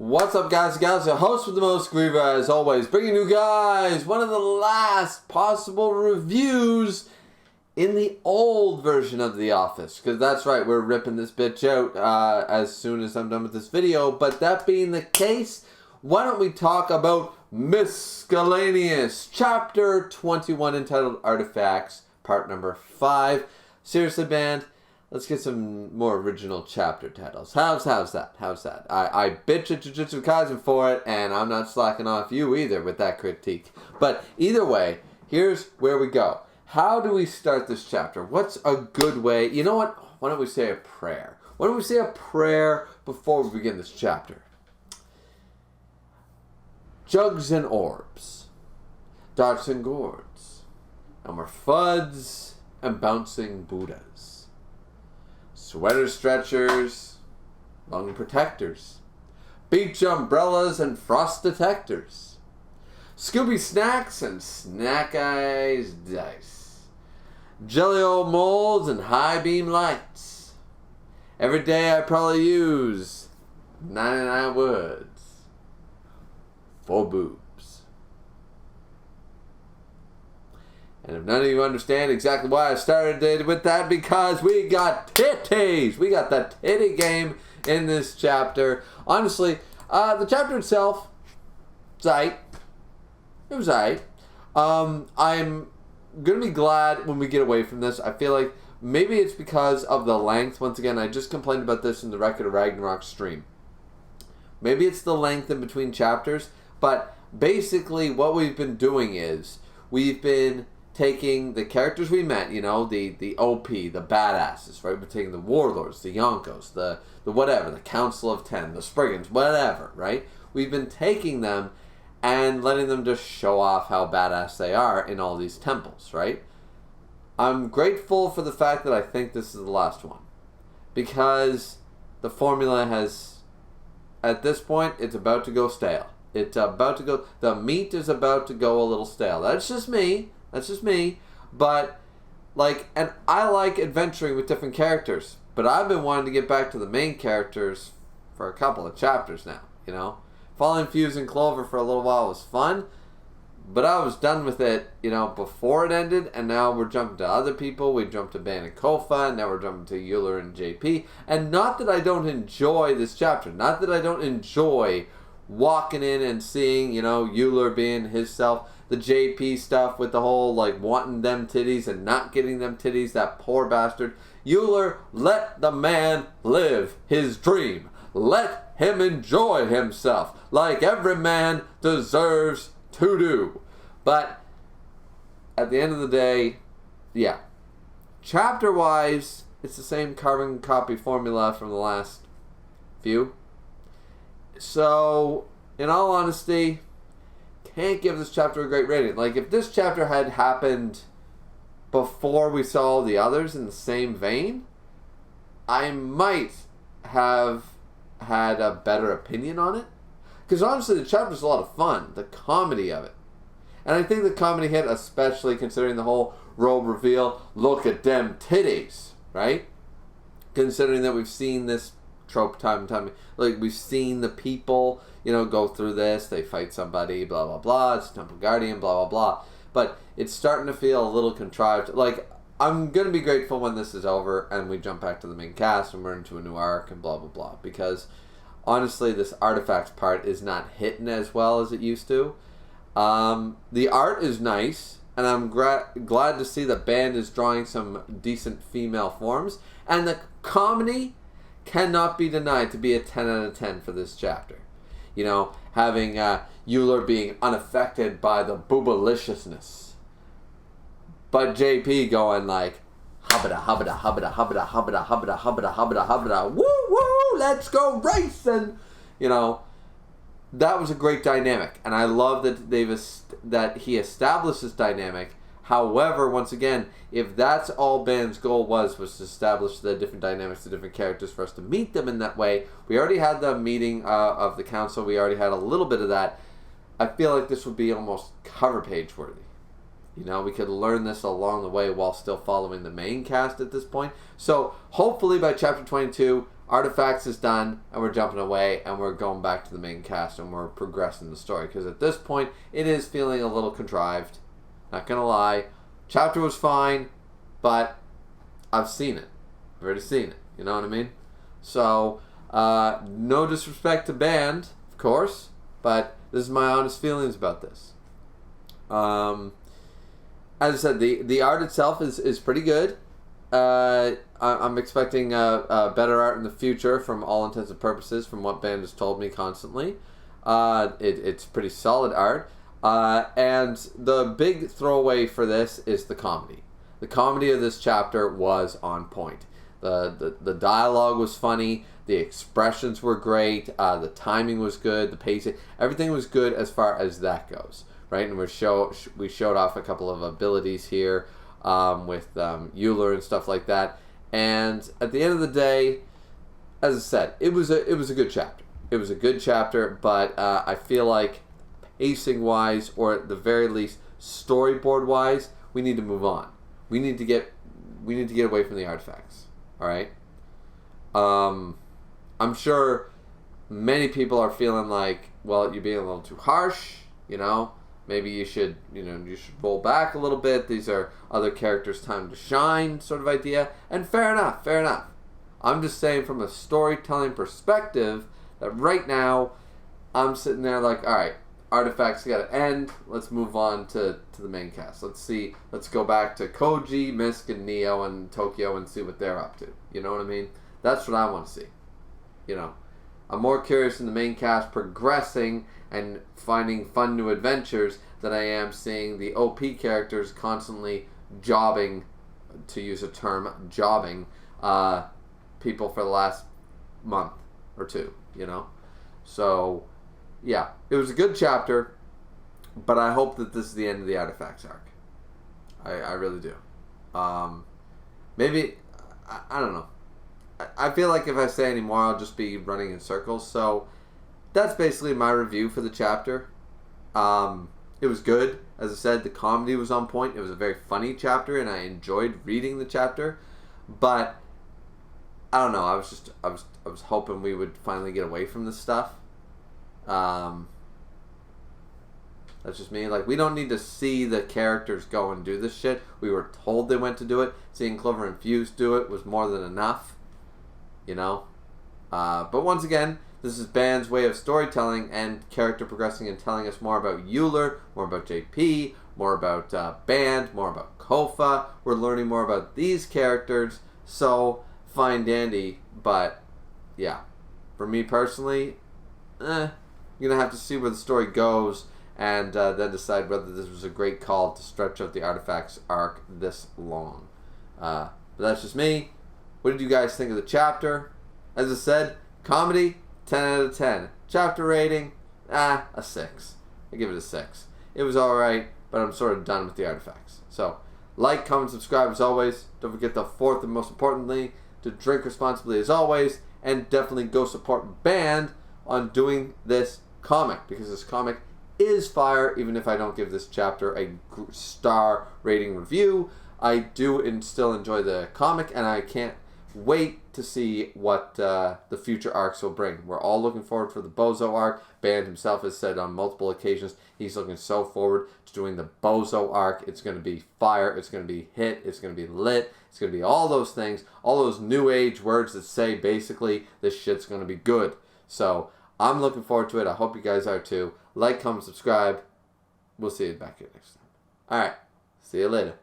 What's up, guys and gals? Your host with the most, Griever, as always, bringing you guys one of the last possible reviews in the old version of The Office. Because that's right, we're ripping this bitch out as soon as I'm done with this video. But that being the case, why don't we talk about Miscellaneous, Chapter 21, entitled Artifacts, Part number 5. Seriously, band, let's get some more original chapter titles. How's that? I bitch at Jujutsu Kaisen for it, and I'm not slacking off you either with that critique. But either way, here's where we go. How do we start this chapter? What's a good way? You know what? Why don't we say a prayer? Why don't we say a prayer before we begin this chapter? Jugs and orbs, darts and gourds, and we're fuds and bouncing Buddhas. Sweater stretchers, lung protectors, beach umbrellas and frost detectors, Scooby snacks and snack eyes dice, jelly-o molds and high beam lights. Every day I probably use 99 words for boobs. And if none of you understand exactly why I started with that, because we got titties. We got the titty game in this chapter. Honestly, the chapter itself, it's aight. It was aight. I'm going to be glad when we get away from this. I feel like maybe it's because of the length. Once again, I just complained about this in the Record of Ragnarok stream. Maybe it's the length in between chapters, but basically what we've been doing is we've been taking the characters we met, you know, the OP, the badasses, right? We're taking the warlords, the Yonkos, the whatever, the Council of 10, the Spriggans, whatever, right? We've been taking them and letting them just show off how badass they are in all these temples, right? I'm grateful for the fact that I think this is the last one, because the formula has, at this point, it's about to go stale. It's about to go, the meat is about to go a little stale. That's just me, but, like, and I like adventuring with different characters, but I've been wanting to get back to the main characters for a couple of chapters now, you know? Following Fuse and Clover for a little while was fun, but I was done with it, you know, before it ended, and now we're jumping to other people. We jumped to Ban and Kofa, and now we're jumping to Euler and JP, and not that I don't enjoy this chapter, not that I don't enjoy walking in and seeing, you know, Euler being his self, the JP stuff with the whole, like, wanting them titties and not getting them titties, that poor bastard. Euler, let the man live his dream. Let him enjoy himself, like every man deserves to do. But at the end of the day, yeah, chapter-wise, it's the same carbon copy formula from the last few. So, in all honesty, can't give this chapter a great rating. Like, if this chapter had happened before we saw all the others in the same vein, I might have had a better opinion on it. Because honestly, the chapter's a lot of fun. The comedy of it. And I think the comedy hit, especially considering the whole robe reveal. Look at them titties, right? Considering that we've seen this trope time and time. Like, we've seen the people, you know, go through this. They fight somebody, blah, blah, blah. It's Temple Guardian, blah, blah, blah. But it's starting to feel a little contrived. Like, I'm going to be grateful when this is over and we jump back to the main cast and we're into a new arc and blah, blah, blah. Because, honestly, this artifacts part is not hitting as well as it used to. The art is nice, and I'm glad to see the band is drawing some decent female forms. And the comedy cannot be denied to be a 10 out of 10 for this chapter. You know, having Euler being unaffected by the boobaliciousness. But JP going like, hubbada, hubbada, hubbada, hubbada, hubbada, hubbada, hubbada, hubbada, hubbada, woo, woo, let's go racing. You know, that was a great dynamic. And I love that he established this dynamic. However, once again, if that's all Ben's goal was to establish the different dynamics, the different characters for us to meet them in that way. We already had the meeting of the council. We already had a little bit of that. I feel like this would be almost cover page worthy. You know, we could learn this along the way while still following the main cast at this point. So hopefully by chapter 22, Artifacts is done, and we're jumping away, and we're going back to the main cast, and we're progressing the story. Because at this point, it is feeling a little contrived. Not gonna lie. Chapter was fine, but I've seen it. I've already seen it. You know what I mean? So, no disrespect to Band, of course, but this is my honest feelings about this. As I said, the art itself is pretty good. I'm expecting better art in the future from all intents and purposes, from what Band has told me constantly. It's pretty solid art. And the big throwaway for this is the comedy. The comedy of this chapter was on point. The dialogue was funny. The expressions were great. The timing was good. The pacing, everything was good as far as that goes, right? And we showed off a couple of abilities here with Euler and stuff like that. And at the end of the day, as I said, it was a good chapter. It was a good chapter, but I feel like pacing wise, or at the very least storyboard wise, we need to move on. We need to get away from the artifacts. All right. I'm sure many people are feeling like, well, you're being a little too harsh. You know, maybe you should roll back a little bit. These are other characters' time to shine, sort of idea. And fair enough. I'm just saying from a storytelling perspective that right now I'm sitting there like, all right, artifacts got to end. Let's move on to the main cast. Let's go back to Koji, Misk, and Neo and Tokyo and see what they're up to. You know what I mean? That's what I want to see. You know, I'm more curious in the main cast progressing and finding fun new adventures than I am seeing the OP characters constantly jobbing, to use a term, jobbing people for the last month or two, you know? So, yeah, it was a good chapter, but I hope that this is the end of the Artifacts arc. I really do. Maybe, I don't know. I feel like if I say any more, I'll just be running in circles. So that's basically my review for the chapter. It was good. As I said, the comedy was on point. It was a very funny chapter, and I enjoyed reading the chapter. But I don't know. I was hoping we would finally get away from this stuff. That's just me. Like, we don't need to see the characters go and do this shit. We were told they went to do it. Seeing Clover and Fuse do it was more than enough. You know? But once again, this is Band's way of storytelling and character progressing and telling us more about Euler, more about JP, more about Band, more about Kofa. We're learning more about these characters. So, fine dandy. But, yeah. For me personally, you're going to have to see where the story goes and then decide whether this was a great call to stretch out the Artifacts arc this long. But that's just me. What did you guys think of the chapter? As I said, comedy, 10 out of 10. Chapter rating, a 6. I give it a 6. It was alright, but I'm sort of done with the Artifacts. So, like, comment, subscribe as always. Don't forget the fourth and most importantly, to drink responsibly as always, and definitely go support Band on doing this comic, because this comic is fire. Even if I don't give this chapter a star rating review, I do and still enjoy the comic, and I can't wait to see what the future arcs will bring. We're all looking forward for the Bozo arc. Band himself has said on multiple occasions he's looking so forward to doing the Bozo arc. It's going to be fire. It's going to be hit. It's going to be lit. It's going to be all those things, all those new age words that say basically this shit's going to be good. So I'm looking forward to it. I hope you guys are too. Like, comment, subscribe. We'll see you back here next time. Alright. See you later.